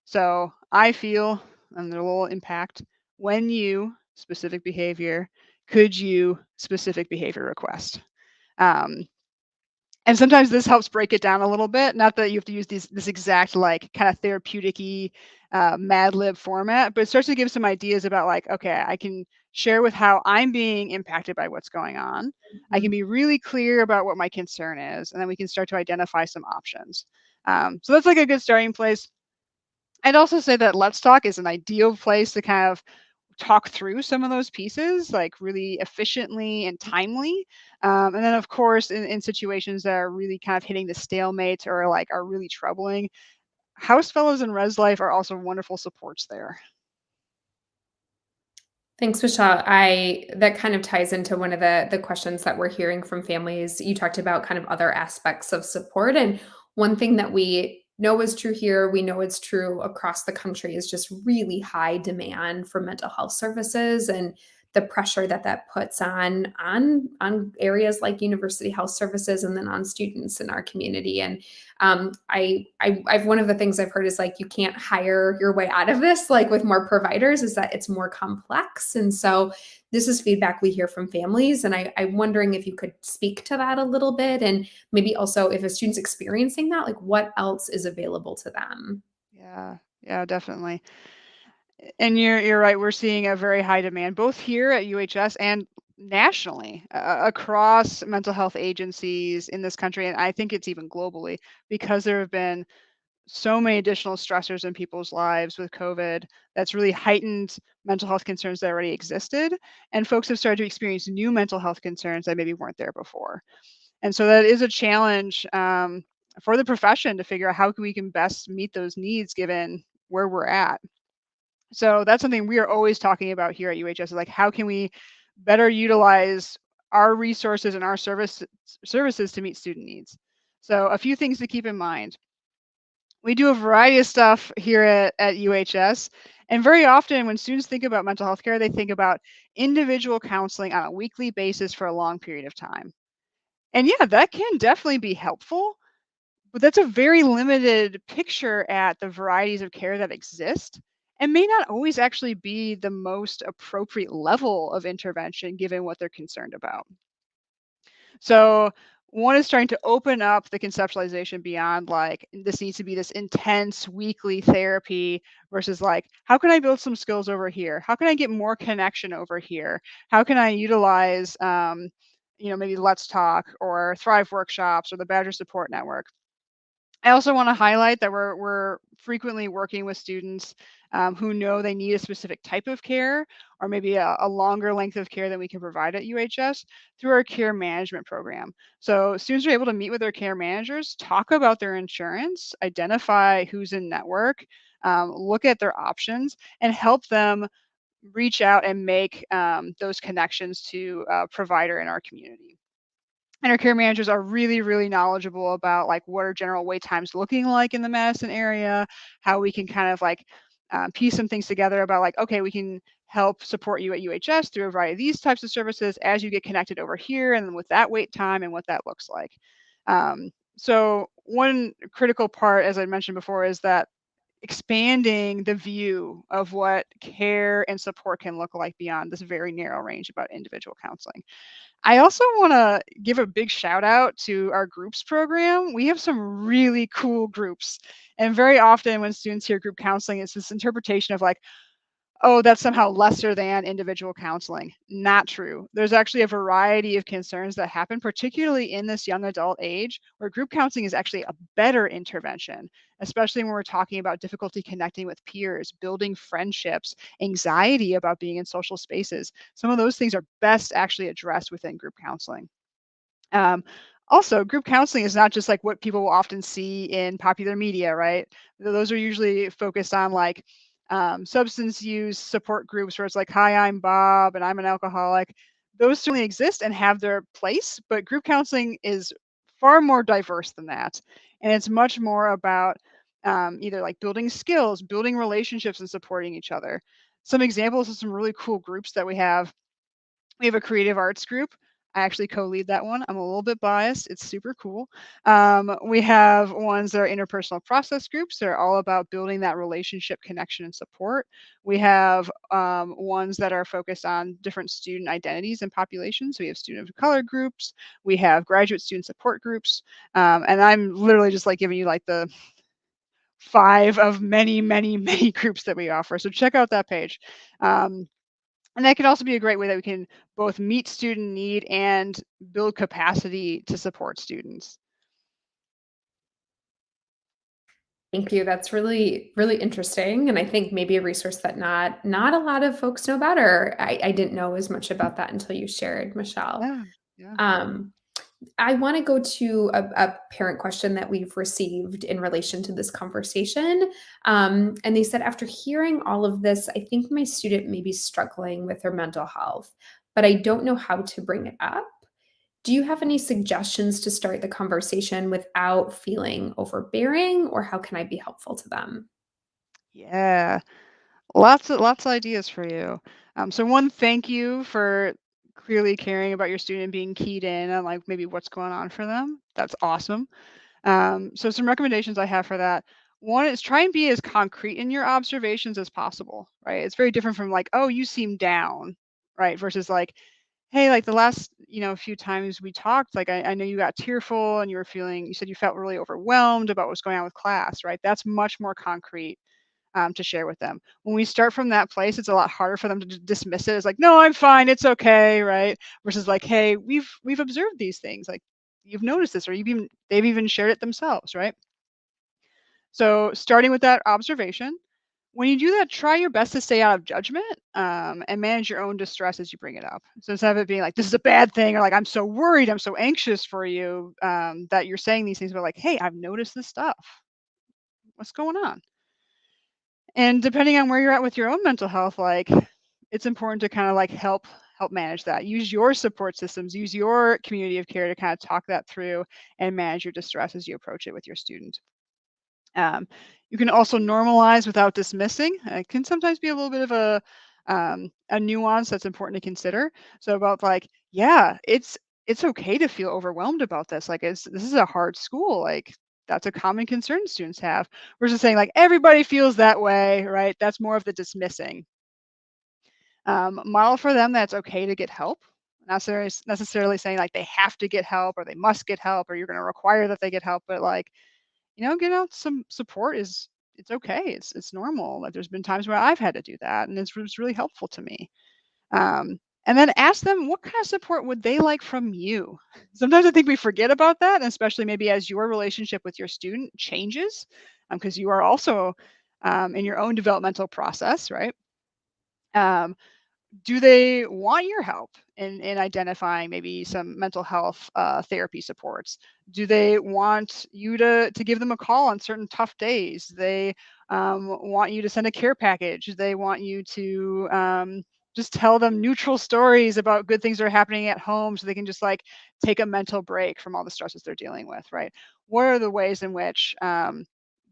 So I feel, and their little impact, when you, specific behavior, could you, specific behavior request. Um, and sometimes this helps break it down a little bit. Not that you have to use this exact like kind of therapeutic-y Mad Lib format, but it starts to give some ideas about like, okay, I can share with how I'm being impacted by what's going on. I can be really clear about what my concern is, and then we can start to identify some options. So that's like a good starting place. I'd also say that Let's Talk is an ideal place to kind of talk through some of those pieces like really efficiently and timely. And then, of course, in situations that are really kind of hitting the stalemate or like are really troubling, House Fellows and Res Life are also wonderful supports there.
Thanks, Michelle. I that kind of ties into one of the questions that we're hearing from families. You talked about kind of other aspects of support, and one thing that we know is true here, we know it's true across the country, is just really high demand for mental health services and the pressure that that puts on areas like university health services and then on students in our community. And I've one of the things I've heard is like you can't hire your way out of this. Like with more providers, is that it's more complex, and so this is feedback we hear from families. And I'm wondering if you could speak to that a little bit, and maybe also if a student's experiencing that, like what else is available to them.
Yeah, yeah, definitely. And you're right. We're seeing a very high demand both here at UHS and nationally across mental health agencies in this country, and I think it's even globally because there have been so many additional stressors in people's lives with COVID that's really heightened mental health concerns that already existed. And folks have started to experience new mental health concerns that maybe weren't there before. And so that is a challenge for the profession to figure out how we can best meet those needs given where we're at. So that's something we are always talking about here at UHS, is like how can we better utilize our resources and our services to meet student needs. So a few things to keep in mind. We do a variety of stuff here at UHS. And very often when students think about mental health care, they think about individual counseling on a weekly basis for a long period of time. And yeah, that can definitely be helpful, but that's a very limited picture at the varieties of care that exist and may not always actually be the most appropriate level of intervention given what they're concerned about. So one is trying to open up the conceptualization beyond like this needs to be this intense weekly therapy versus like how can I build some skills over here? How can I get more connection over here? How can I utilize maybe Let's Talk or Thrive workshops or the Badger Support Network? I also want to highlight that we're frequently working with students who know they need a specific type of care or maybe a longer length of care than we can provide at UHS through our care management program. So students are able to meet with their care managers, talk about their insurance, identify who's in network, look at their options, and help them reach out and make those connections to a provider in our community. And our care managers are really, really knowledgeable about like what are general wait times looking like in the Madison area, how we can kind of like piece some things together about like, okay, we can help support you at UHS through a variety of these types of services as you get connected over here and then with that wait time and what that looks like. So one critical part, as I mentioned before, is that expanding the view of what care and support can look like beyond this very narrow range about individual counseling. I also want to give a big shout out to our groups program. We have some really cool groups. And very often when students hear group counseling, it's this interpretation of like, oh, that's somehow lesser than individual counseling. Not true. There's actually a variety of concerns that happen, particularly in this young adult age, where group counseling is actually a better intervention, especially when we're talking about difficulty connecting with peers, building friendships, anxiety about being in social spaces. Some of those things are best actually addressed within group counseling. Um, Also, group counseling is not just like what people will often see in popular media, right? Those are usually focused on like substance use support groups where it's like, hi, I'm Bob and I'm an alcoholic. Those certainly exist and have their place, but group counseling is far more diverse than that. And it's much more about either like building skills, building relationships, and supporting each other. Some examples of some really cool groups that we have a creative arts group. I actually co-lead that one. I'm a little bit biased. It's super cool. We have ones that are interpersonal process groups. They're all about building that relationship connection and support. We have ones that are focused on different student identities and populations. So we have student of color groups. We have graduate student support groups. And I'm literally just like giving you like the 5 of many, many, many groups that we offer. So check out that page. Um, and that can also be a great way that we can both meet student need and build capacity to support students.
Thank you. That's really, really interesting, and I think maybe a resource that not a lot of folks know about, or I didn't know as much about that until you shared, Michelle.
Yeah, yeah.
Um, I want to go to a parent question that we've received in relation to this conversation. And they said, after hearing all of this, I think my student may be struggling with their mental health, but I don't know how to bring it up. Do you have any suggestions to start the conversation without feeling overbearing, or how can I be helpful to them?
Yeah. Lots of ideas for you. So one, thank you for clearly caring about your student being keyed in on like maybe what's going on for them. That's awesome. So some recommendations I have for that. One is try and be as concrete in your observations as possible, right? It's very different from like, oh, you seem down, right? Versus like, hey, like the last, few times we talked, like I know you got tearful and you said you felt really overwhelmed about what's going on with class, right? That's much more concrete to share with them. When we start from that place, it's a lot harder for them to dismiss it as like, no, I'm fine, it's okay, right? Versus like, hey, we've observed these things, like you've noticed this, or they've even shared it themselves, right? So starting with that observation, when you do that, try your best to stay out of judgment and manage your own distress as you bring it up. So instead of it being like, this is a bad thing, or like, I'm so worried, I'm so anxious for you, that you're saying these things about like, hey, I've noticed this stuff. What's going on? And depending on where you're at with your own mental health, like it's important to kind of like help manage that. Use your support systems, use your community of care to kind of talk that through and manage your distress as you approach it with your student. Um, you can also normalize without dismissing. It can sometimes be a little bit of a nuance that's important to consider. So about like, yeah, it's okay to feel overwhelmed about this. Like, this is a hard school. Like, that's a common concern students have. Versus saying like everybody feels that way, right? That's more of the dismissing. Model for them that's okay to get help. Not necessarily saying like they have to get help or they must get help or you're going to require that they get help, but like, get out some support is it's okay. It's normal. Like there's been times where I've had to do that, and it's really helpful to me. And then ask them what kind of support would they like from you. Sometimes I think we forget about that, and especially maybe as your relationship with your student changes, because you are also in your own developmental process, right? Um, do they want your help in identifying maybe some mental health therapy supports? Do they want you to give them a call on certain tough days? They want you to send a care package. They want you to just tell them neutral stories about good things that are happening at home so they can just like take a mental break from all the stresses they're dealing with, right? What are the ways in which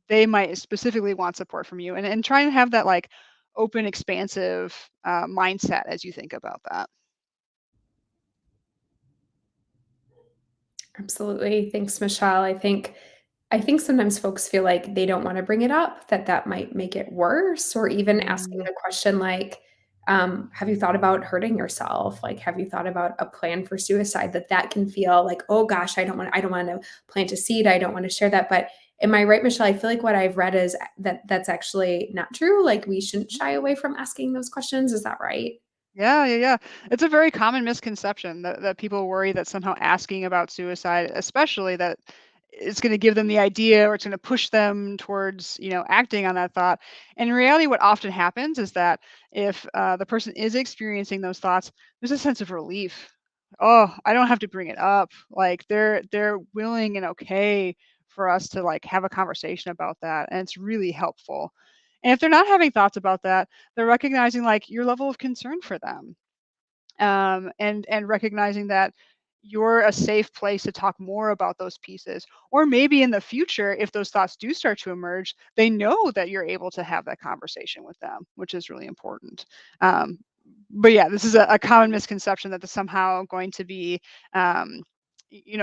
they might specifically want support from you, and try and have that like open, expansive mindset as you think about that.
Absolutely. Thanks, Michelle. I think sometimes folks feel like they don't want to bring it up, that that might make it worse, or even asking
Mm,
the question like, have you thought about hurting yourself? Like, have you thought about a plan for suicide? That can feel like, oh gosh, I don't want to plant a seed. I don't want to share that. But am I right, Michelle? I feel like what I've read is that that's actually not true. Like, we shouldn't shy away from asking those questions. Is that right?
yeah, yeah, yeah. It's a very common misconception that people worry that somehow asking about suicide, especially that it's going to give them the idea or it's going to push them towards, acting on that thought. And in reality, what often happens is that if the person is experiencing those thoughts, there's a sense of relief. Oh, I don't have to bring it up. Like they're willing and okay for us to like have a conversation about that, and it's really helpful. And if they're not having thoughts about that, they're recognizing like your level of concern for them, and recognizing that you're a safe place to talk more about those pieces. Or maybe in the future, if those thoughts do start to emerge, they know that you're able to have that conversation with them, which is really important. Um, but yeah, this is a common misconception that there's somehow going to be um,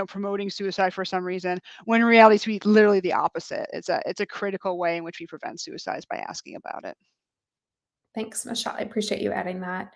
promoting suicide for some reason, when in reality it's literally the opposite. It's a critical way in which we prevent suicides by asking about it.
Thanks, Michelle. I appreciate you adding that.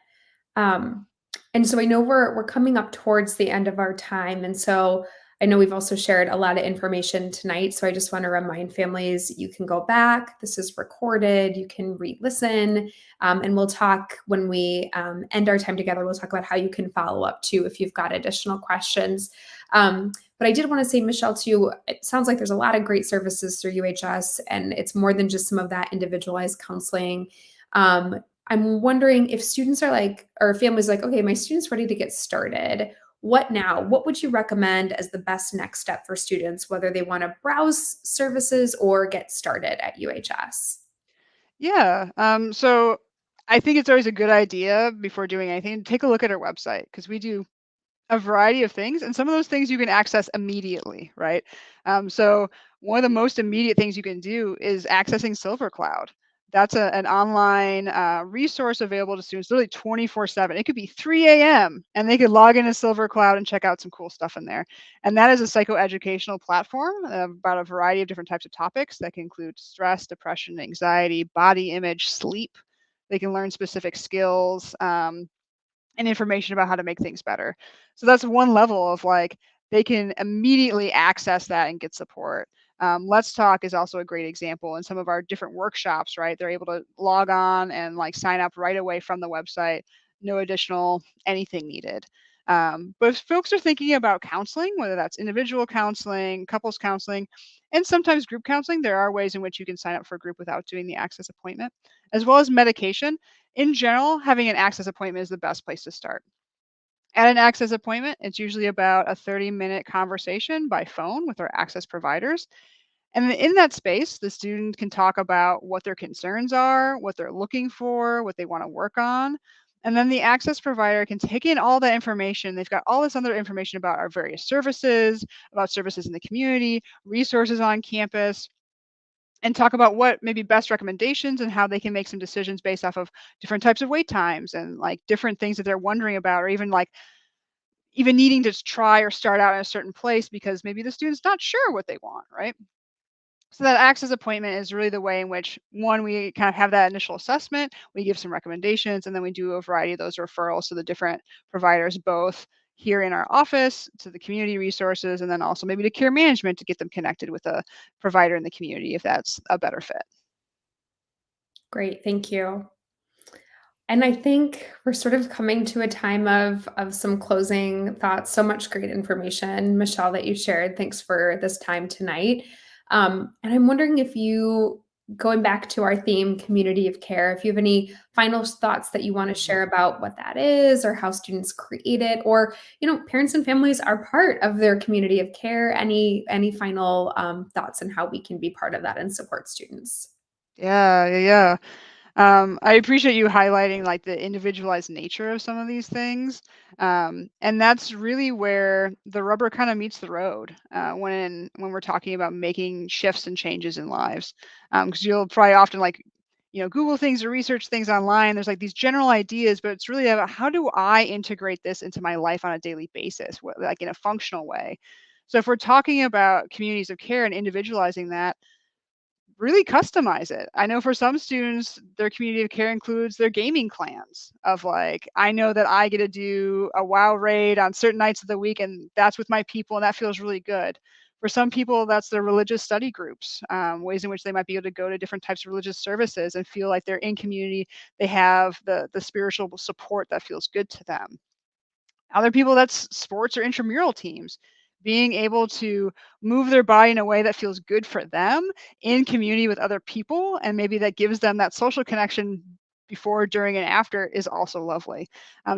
Um, and so I know we're coming up towards the end of our time, and so I know we've also shared a lot of information tonight. So I just want to remind families you can go back. This is recorded. You can re-listen, and we'll talk when we end our time together. We'll talk about how you can follow up too if you've got additional questions. But I did want to say, Michelle, too. It sounds like there's a lot of great services through UHS, and it's more than just some of that individualized counseling. Um, I'm wondering if students are like, or families like, okay, my student's ready to get started. What now? What would you recommend as the best next step for students, whether they want to browse services or get started at UHS?
Yeah. So I think it's always a good idea before doing anything to take a look at our website, because we do a variety of things, and some of those things you can access immediately, right? So one of the most immediate things you can do is accessing Silver Cloud. That's an online resource available to students literally 24/7. It could be 3 a.m. and they could log into Silver Cloud and check out some cool stuff in there. And that is a psychoeducational platform about a variety of different types of topics that can include stress, depression, anxiety, body image, sleep. They can learn specific skills. And information about how to make things better. So that's one level of like they can immediately access that and get support. Let's Talk is also a great example in some of our different workshops, right? They're able to log on and like sign up right away from the website, no additional anything needed. But if folks are thinking about counseling, whether that's individual counseling, couples counseling, and sometimes group counseling, there are ways in which you can sign up for a group without doing the access appointment, as well as medication. In general, having an access appointment is the best place to start. At an access appointment, it's usually about a 30-minute conversation by phone with our access providers. And in that space, the student can talk about what their concerns are, what they're looking for, what they want to work on. And then the access provider can take in all that information. They've got all this other information about our various services, about services in the community, resources on campus, and talk about what maybe best recommendations and how they can make some decisions based off of different types of wait times and like different things that they're wondering about, or even like even needing to try or start out in a certain place because maybe the student's not sure what they want, right? So that access appointment is really the way in which one, we kind of have that initial assessment, we give some recommendations, and then we do a variety of those referrals to the different providers, both here in our office, to the community resources, and then also maybe to care management to get them connected with a provider in the community if that's a better fit.
Great, thank you. And I think we're sort of coming to a time of some closing thoughts. So much great information, Michelle, that you shared. Thanks for this time tonight. And I'm wondering if you, going back to our theme, community of care, if you have any final thoughts that you want to
Mhm.
share about what that is, or how students create it, or parents and families are part of their community of care. Any final thoughts on how we can be part of that and support students?
Yeah, yeah, yeah. I appreciate you highlighting like the individualized nature of some of these things. And that's really where the rubber kind of meets the road when we're talking about making shifts and changes in lives. Because you'll probably often like, Google things or research things online. There's like these general ideas, but it's really about how do I integrate this into my life on a daily basis, like in a functional way. So if we're talking about communities of care and individualizing that, really customize it. I know for some students, their community of care includes their gaming clans of like, I know that I get to do a WoW raid on certain nights of the week, and that's with my people, and that feels really good. For some people, that's their religious study groups, ways in which they might be able to go to different types of religious services and feel like they're in community. They have the spiritual support that feels good to them. Other people, that's sports or intramural teams. Being able to move their body in a way that feels good for them in community with other people, and maybe that gives them that social connection before, during, and after is also lovely.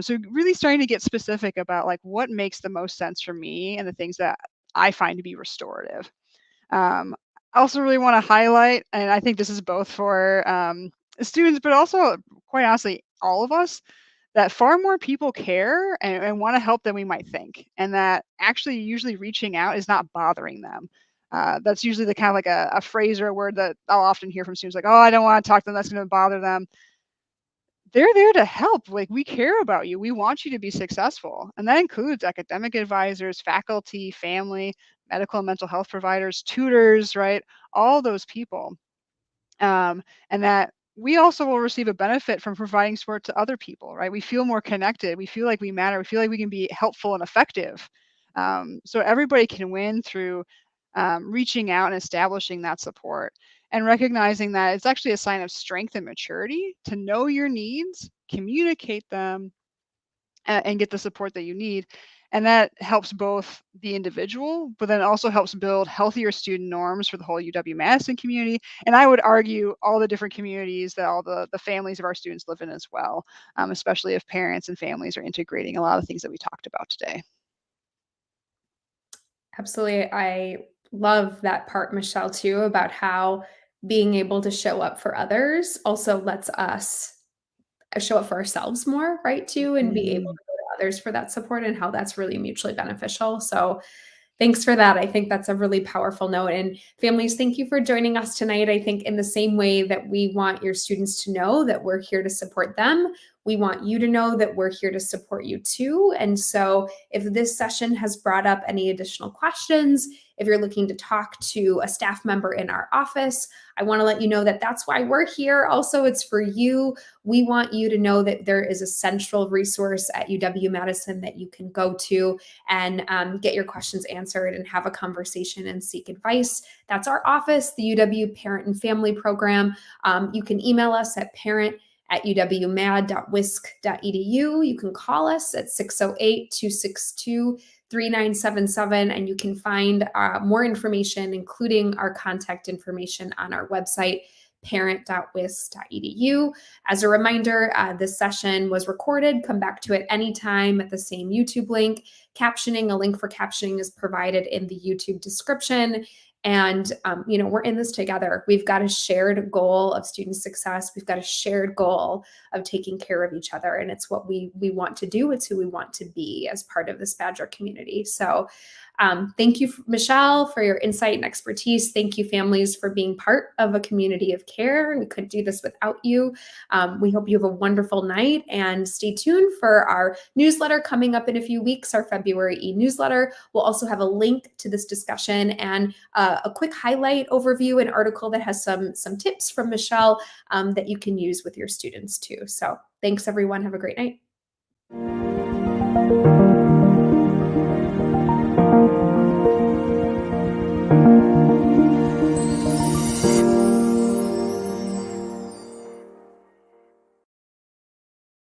So really starting to get specific about like what makes the most sense for me and the things that I find to be restorative. I also really want to highlight, and I think this is both for students, but also quite honestly, all of us, that far more people care and want to help than we might think, and that actually usually reaching out is not bothering them. That's usually the kind of like a phrase or a word that I'll often hear from students like, oh, I don't want to talk to them. That's going to bother them. They're there to help. Like, we care about you. We want you to be successful. And that includes academic advisors, faculty, family, medical and mental health providers, tutors, right? All those people, and that we also will receive a benefit from providing support to other people, right? We feel more connected. We feel like we matter. We feel like we can be helpful and effective. So everybody can win through reaching out and establishing that support and recognizing that it's actually a sign of strength and maturity to know your needs, communicate them, and get the support that you need. And that helps both the individual, but then also helps build healthier student norms for the whole UW-Madison community. And I would argue all the different communities that all the families of our students live in as well, especially if parents and families are integrating a lot of things that we talked about today.
Absolutely. I love that part, Michelle, too, about how being able to show up for others also lets us show up for ourselves more, right? Too, and be able
Mhm.
to go to others for that support and how that's really mutually beneficial. So thanks for that. I think that's a really powerful note. And families, thank you for joining us tonight. I think in the same way that we want your students to know that we're here to support them, we want you to know that we're here to support you too. And so if this session has brought up any additional questions, if you're looking to talk to a staff member in our office, I want to let you know that that's why we're here. Also, it's for you. We want you to know that there is a central resource at UW-Madison that you can go to and get your questions answered and have a conversation and seek advice. That's our office, the UW Parent and Family Program. You can email us at parent@uwmad.wisc.edu. You can call us at 608-262-3977, and you can find more information, including our contact information, on our website, parent.wisc.edu. As a reminder, this session was recorded. Come back to it anytime at the same YouTube link. A link for captioning is provided in the YouTube description. And, we're in this together. We've got a shared goal of student success. We've got a shared goal of taking care of each other. And it's what we want to do. It's who we want to be as part of this Badger community. So thank you, Michelle, for your insight and expertise. Thank you, families, for being part of a community of care. We couldn't do this without you. We hope you have a wonderful night, and stay tuned for our newsletter coming up in a few weeks, our February e-newsletter. We'll also have a link to this discussion and a quick highlight overview, an article that has some tips from Michelle that you can use with your students too. So thanks, everyone. Have a great night.